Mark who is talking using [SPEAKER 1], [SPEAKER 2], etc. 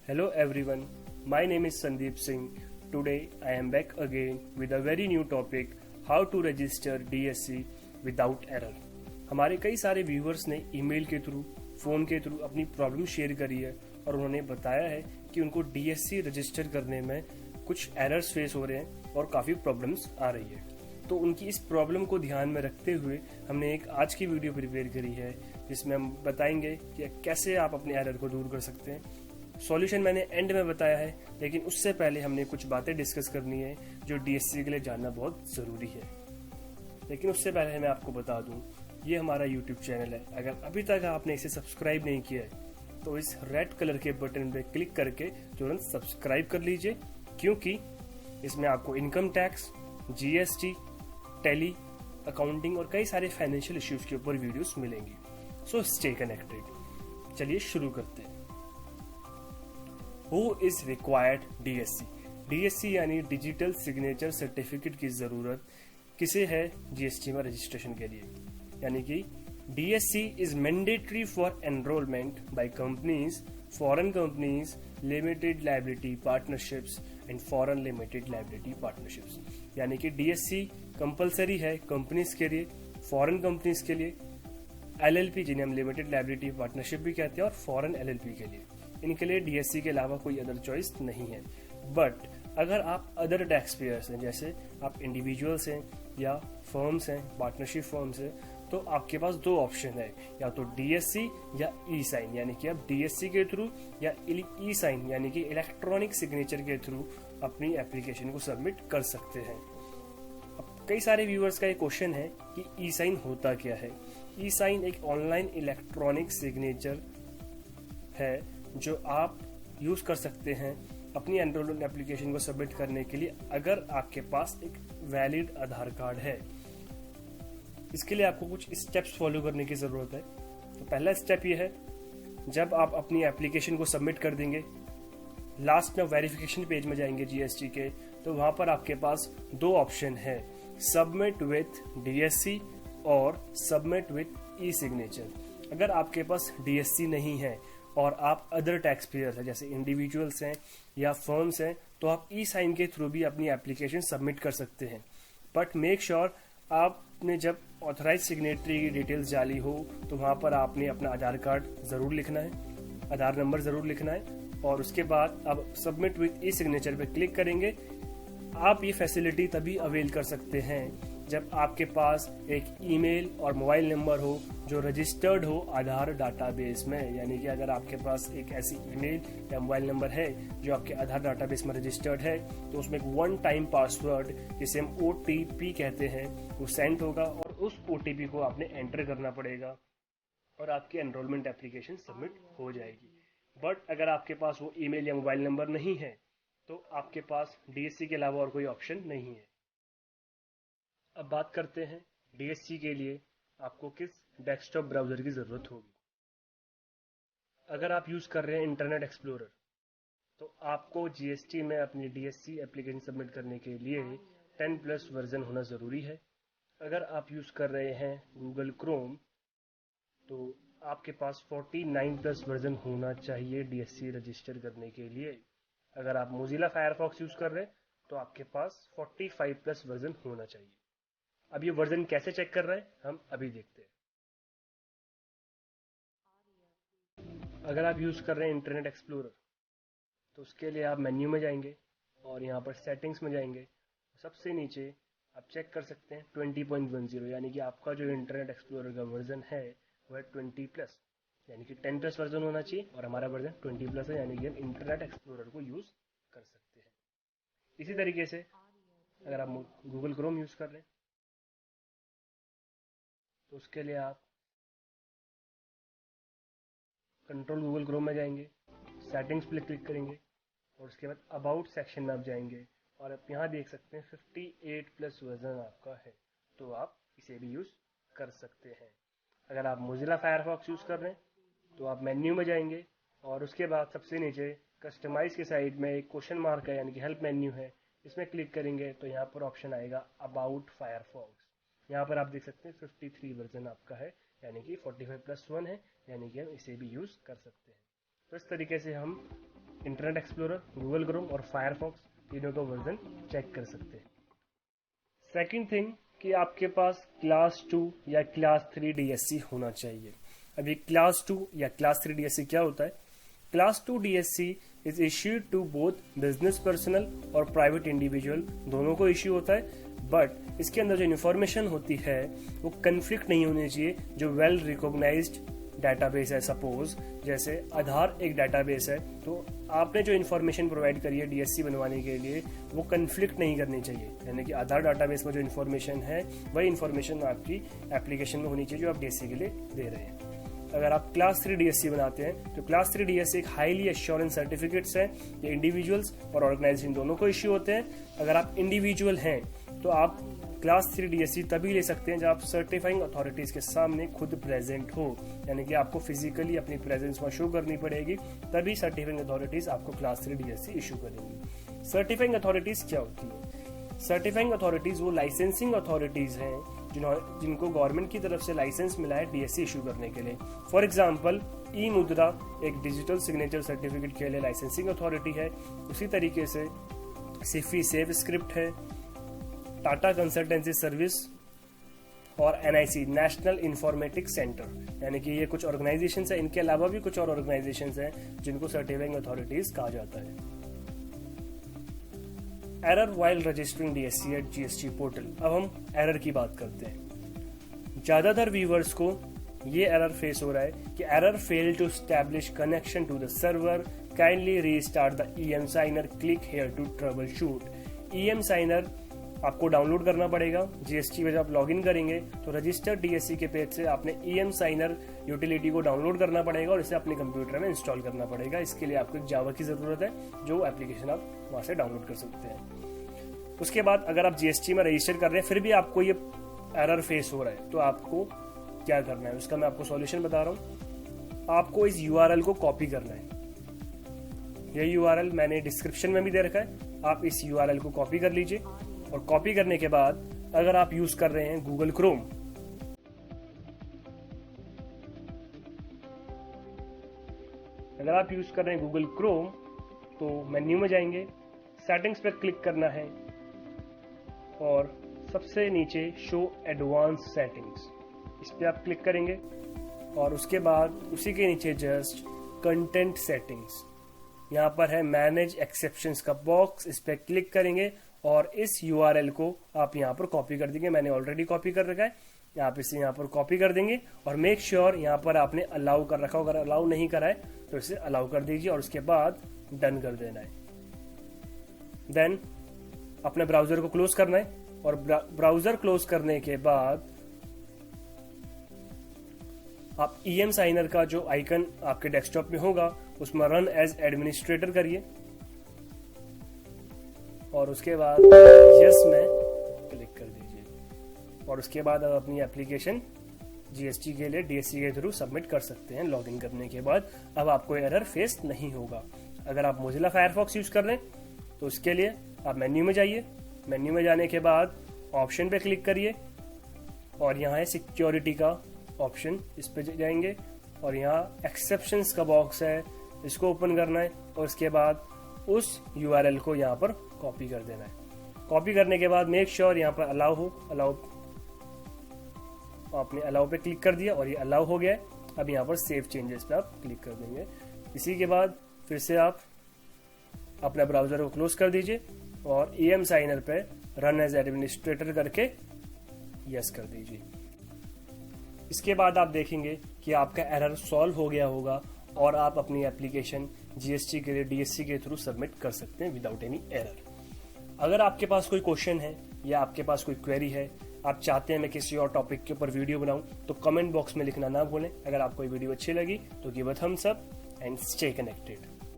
[SPEAKER 1] Hello everyone, my name is Sandeep Singh. Today I am back again with a very new topic, how to register DSC without error. हमारे कई सारे viewers ने email के through, phone के through अपनी problem share करी है और उन्होंने बताया है कि उनको DSC रजिस्टर करने में कुछ एरर्स फेस हो रहे हैं और काफ़ी प्रॉब्लम्स आ रही है। तो उनकी इस प्रॉब्लम को ध्यान में रखते हुए हमने एक आज की वीडियो प्रिपेयर करी है जिसमें हम बताएंगे कि कैसे आप अपने एरर को दूर कर सकते हैं। सॉल्यूशन मैंने एंड में बताया है, लेकिन उससे पहले हमने कुछ बातें डिस्कस करनी है जो DSC के लिए जानना बहुत ज़रूरी है। लेकिन उससे पहले मैं आपको बता दूं, ये हमारा YouTube चैनल है। अगर अभी तक आपने इसे सब्सक्राइब नहीं किया है तो इस रेड कलर के बटन पे क्लिक करके तुरंत सब्सक्राइब कर लीजिए, क्योंकि इसमें आपको income tax, GST, tally, accounting और कई सारे फाइनेंशियल इश्यूज के ऊपर वीडियोस मिलेंगी। So stay connected. चलिए शुरू करते हैं। Who is required DSC? DSC यानी डिजिटल सिग्नेचर सर्टिफिकेट की ज़रूरत किसे है GST में रजिस्ट्रेशन के लिए? यानी कि DSC is mandatory for enrollment by companies, foreign companies, limited liability partnerships and foreign limited liability partnerships. यानी कि DSC कंपलसरी है कंपनीज के लिए, फॉरेन कंपनीज के लिए, LLP जिन्हें हम लिमिटेड लाइबिलिटी पार्टनरशिप भी कहते हैं, और फॉरेन LLP के लिए। इनके लिए DSC के अलावा कोई अदर चॉइस नहीं है। बट अगर आप अदर टैक्स पेयर्स हैं, जैसे आप इंडिविजुअल्स हैं या फर्म्स हैं, पार्टनरशिप फर्म्स हैं, तो आपके पास दो ऑप्शन है, या तो DSC या ई साइन। यानी कि आप DSC के थ्रू या ई साइन यानी कि इलेक्ट्रॉनिक सिग्नेचर के थ्रू अपनी एप्लीकेशन को सबमिट कर सकते हैं। अब कई सारे व्यूअर्स का ये क्वेश्चन है कि ई साइन होता क्या है। ई साइन एक ऑनलाइन इलेक्ट्रॉनिक सिग्नेचर है जो आप यूज कर सकते हैं अपनी एनरोलमेंट एप्लीकेशन को सबमिट करने के लिए, अगर आपके पास एक वैलिड आधार कार्ड है। इसके लिए आपको कुछ स्टेप्स फॉलो करने की जरूरत है। तो पहला स्टेप ये है, जब आप अपनी एप्लीकेशन को सबमिट कर देंगे, लास्ट में वेरिफिकेशन पेज में जाएंगे GST के, तो वहां पर आपके पास दो ऑप्शन है, सबमिट विथ DSC और सबमिट विथ ई सिग्नेचर। अगर आपके पास DSC नहीं है और आप अदर टैक्स पेयर्स हैं, जैसे इंडिविजुअल्स हैं या फर्म्स हैं, तो आप ई साइन के थ्रू भी अपनी एप्लीकेशन सबमिट कर सकते हैं। बट मेक श्योर आपने जब ऑथराइज सिग्नेटरी की डिटेल्स डाली हो तो वहाँ पर आपने अपना आधार कार्ड ज़रूर लिखना है, आधार नंबर ज़रूर लिखना है, और उसके बाद अब सबमिट विथ ई सिग्नेचर पे क्लिक करेंगे। आप ये फैसिलिटी तभी अवेल कर सकते हैं जब आपके पास एक ईमेल और मोबाइल नंबर हो जो रजिस्टर्ड हो आधार डाटाबेस में। यानी कि अगर आपके पास एक ऐसी ईमेल या मोबाइल नंबर है जो आपके आधार डाटाबेस में रजिस्टर्ड है, तो उसमें एक वन टाइम पासवर्ड, जिसे हम OTP कहते हैं, वो सेंड होगा और उस OTP को आपने एंटर करना पड़ेगा और आपकी एनरोलमेंट एप्लीकेशन सबमिट हो जाएगी। बट अगर आपके पास वो ईमेल या मोबाइल नंबर नहीं है तो आपके पास DSC के अलावा और कोई ऑप्शन नहीं है। अब बात करते हैं DSC के लिए आपको किस डेस्कटॉप ब्राउजर की ज़रूरत होगी। अगर आप यूज़ कर रहे हैं इंटरनेट एक्सप्लोरर, तो आपको GST में अपनी DSC एप्लीकेशन सबमिट करने के लिए 10+ वर्जन होना ज़रूरी है। अगर आप यूज़ कर रहे हैं गूगल क्रोम, तो आपके पास 49+ वर्जन होना चाहिए DSC रजिस्टर करने के लिए। अगर आप मोजिला फायरफॉक्स यूज़ कर रहे हैं तो आपके पास 45+ वर्जन होना चाहिए। अब ये वर्जन कैसे चेक कर रहे हैं हम अभी देखते हैं। अगर आप यूज़ कर रहे हैं इंटरनेट एक्सप्लोरर, तो उसके लिए आप मेन्यू में जाएंगे और यहाँ पर सेटिंग्स में जाएंगे। सबसे नीचे आप चेक कर सकते हैं 20.10, यानी कि आपका जो इंटरनेट एक्सप्लोरर का वर्जन है वह 20+, यानी कि 10+ वर्जन होना चाहिए, और हमारा वर्जन 20+ है, यानी कि हम इंटरनेट एक्सप्लोरर को यूज़ कर सकते हैं। इसी तरीके से अगर आप गूगल क्रोम यूज़ कर रहे हैं तो उसके लिए आप कंट्रोल गूगल क्रोम में जाएंगे, सेटिंग्स पे क्लिक करेंगे और उसके बाद अबाउट सेक्शन में आप जाएंगे और आप यहाँ देख सकते हैं 58+ वर्जन आपका है, तो आप इसे भी यूज़ कर सकते हैं। अगर आप मोजिला फायरफॉक्स यूज़ कर रहे हैं तो आप मेन्यू में जाएंगे और उसके बाद सबसे नीचे कस्टमाइज के साइड में एक क्वेश्चन मार्क है, यानी कि हेल्प मेन्यू है, इसमें क्लिक करेंगे तो यहाँ पर ऑप्शन आएगा अबाउट फायरफॉक्स। यहाँ पर आप देख सकते हैं 53 वर्जन आपका है, यानी कि 45+1 है, यानी कि हम इसे भी यूज़ कर सकते हैं। तो इस तरीके से हम इंटरनेट एक्सप्लोरर, गूगल क्रोम और फायरफॉक्स तीनों का वर्जन चेक कर सकते हैं। सेकंड थिंग कि आपके पास क्लास 2 या क्लास 3 डीएससी होना चाहिए। अभी क्लास 2 या क्लास 3 डीएससी क्या होता है? Class 2 DSC is issued to both business personal और प्राइवेट इंडिविजुअल, दोनों को इश्यू होता है। बट इसके अंदर जो इन्फॉर्मेशन होती है वो कन्फ्लिक्ट नहीं होनी चाहिए। जो वेल रिकॉग्नाइज्ड डाटाबेस है, सपोज जैसे आधार एक डाटाबेस है, तो आपने जो इन्फॉर्मेशन प्रोवाइड करी है डीएससी बनवाने के लिए वो कन्फ्लिक्ट नहीं करनी चाहिए। यानी कि आधार डाटाबेस में जो इन्फॉर्मेशन है वही इन्फॉर्मेशन आपकी एप्लीकेशन में होनी चाहिए जो आप डीएससी के लिए दे रहे हैं। अगर आप क्लास 3 डीएससी बनाते हैं तो क्लास 3 डीएससी एक हाईली एश्योरेंस सर्टिफिकेट्स है। ये इंडिविजुअल्स और ऑर्गेनाइजेशन दोनों को इश्यू होते हैं। अगर आप इंडिविजुअल हैं तो आप क्लास 3 डीएससी तभी ले सकते हैं जब आप सर्टिफाइंग अथॉरिटीज के सामने खुद प्रेजेंट हो, यानी कि आपको फिजिकली अपनी प्रेजेंस में शो करनी पड़ेगी, तभी सर्टिफाइंग अथॉरिटीज आपको क्लास 3 डीएससी इशू करेंगी। सर्टिफाइंग अथॉरिटीज क्या होती है? सर्टिफाइंग अथॉरिटीज वो लाइसेंसिंग अथॉरिटीज हैं जिनको गवर्नमेंट की तरफ से लाइसेंस मिला है डीएससी इशू करने के लिए। फॉर एग्जाम्पल ई मुद्रा एक डिजिटल सिग्नेचर सर्टिफिकेट के लिए लाइसेंसिंग अथॉरिटी है। उसी तरीके से सिफी सेफ स्क्रिप्ट है, टाटा कंसल्टेंसी सर्विस और एनआईसी नेशनल इंफॉर्मेटिक्स सेंटर, यानी कि ये कुछ ऑर्गेनाइजेशंस हैं। इनके अलावा भी कुछ और ऑर्गेनाइजेशंस हैं जिनको सर्टिफाइंग अथॉरिटीज कहा जाता है। Error while registering DSC at GST portal. अब हम एरर की बात करते हैं। ज्यादातर व्यूवर्स को ये एरर फेस हो रहा है कि error fail to establish connection to the server, kindly restart the emSigner, click here to troubleshoot. EmSigner आपको डाउनलोड करना पड़ेगा। जीएसटी में जब आप लॉगिन करेंगे तो रजिस्टर्ड डीएससी के पेज से आपने ईएम साइनर यूटिलिटी को डाउनलोड करना पड़ेगा और इसे अपने कंप्यूटर में इंस्टॉल करना पड़ेगा। इसके लिए आपको एक जावा की जरूरत है, जो एप्लीकेशन आप वहां से डाउनलोड कर सकते हैं। उसके बाद अगर आप जीएसटी में रजिस्टर कर रहे हैं फिर भी आपको ये एरर फेस हो रहा है तो आपको क्या करना है, उसका मैं आपको सॉल्यूशन बता रहा हूँ। आपको इस यूआरएल को कॉपी करना है। यह यूआरएल मैंने डिस्क्रिप्शन में भी दे रखा है। आप इस यूआरएल को कॉपी कर लीजिए और कॉपी करने के बाद अगर आप यूज कर रहे हैं गूगल क्रोम, तो मेन्यू में जाएंगे, सेटिंग्स पर क्लिक करना है और सबसे नीचे शो एडवांस सेटिंग्स, इस पे आप क्लिक करेंगे और उसके बाद उसी के नीचे जस्ट कंटेंट सेटिंग्स, यहाँ पर है मैनेज एक्सेप्शंस का बॉक्स, इस पे क्लिक करेंगे और इस यूआरएल को आप यहाँ पर कॉपी कर देंगे। मैंने ऑलरेडी कॉपी कर रखा है, आप इसे यहाँ पर कॉपी कर देंगे और मेक श्योर यहाँ पर आपने अलाउ कर रखा हो। अगर अलाउ नहीं करा है तो इसे अलाउ कर दीजिए और उसके बाद डन कर देना है। देन अपने ब्राउजर को क्लोज करना है और ब्राउजर क्लोज करने के बाद आप ईएम साइनर का जो आइकन आपके डेस्कटॉप में होगा उसमें रन एज एडमिनिस्ट्रेटर करिए और उसके बाद यस में क्लिक कर दीजिए और उसके बाद आप अपनी एप्लीकेशन जीएसटी के लिए डीएससी के थ्रू सबमिट कर सकते हैं। लॉगिन करने के बाद अब आपको एरर फेस नहीं होगा। अगर आप मोजिला फायरफॉक्स यूज कर रहे हैं तो उसके लिए आप मेन्यू में जाइए, मेन्यू में जाने के बाद ऑप्शन पे क्लिक करिए और यहाँ है सिक्योरिटी का ऑप्शन, इस पे जाएंगे और यहाँ एक्सेप्शंस का बॉक्स है, इसको ओपन करना है और उसके बाद उस यूआरएल को यहाँ पर कॉपी कर देना है। कॉपी करने के बाद मेक श्योर यहाँ पर अलाउ हो, आपने अलाउ पे क्लिक कर दिया और ये अलाउ हो गया है। अब यहाँ पर सेव चेंजेस पे आप क्लिक कर देंगे। इसी के बाद फिर से आप अपना ब्राउजर को क्लोज कर दीजिए और ईएम साइनर पे रन एज एडमिनिस्ट्रेटर करके यस कर दीजिए। इसके बाद आप देखेंगे कि आपका एरर सॉल्व हो गया होगा और आप अपनी एप्लीकेशन जीएसटी के लिए डीएससी के थ्रू सबमिट कर सकते हैं विदाउट एनी एरर। अगर आपके पास कोई क्वेश्चन है या आपके पास कोई क्वेरी है, आप चाहते हैं मैं किसी और टॉपिक के ऊपर वीडियो बनाऊं, तो कमेंट बॉक्स में लिखना ना भूलें। अगर आपको ये वीडियो अच्छी लगी तो give a thumbs up and stay connected.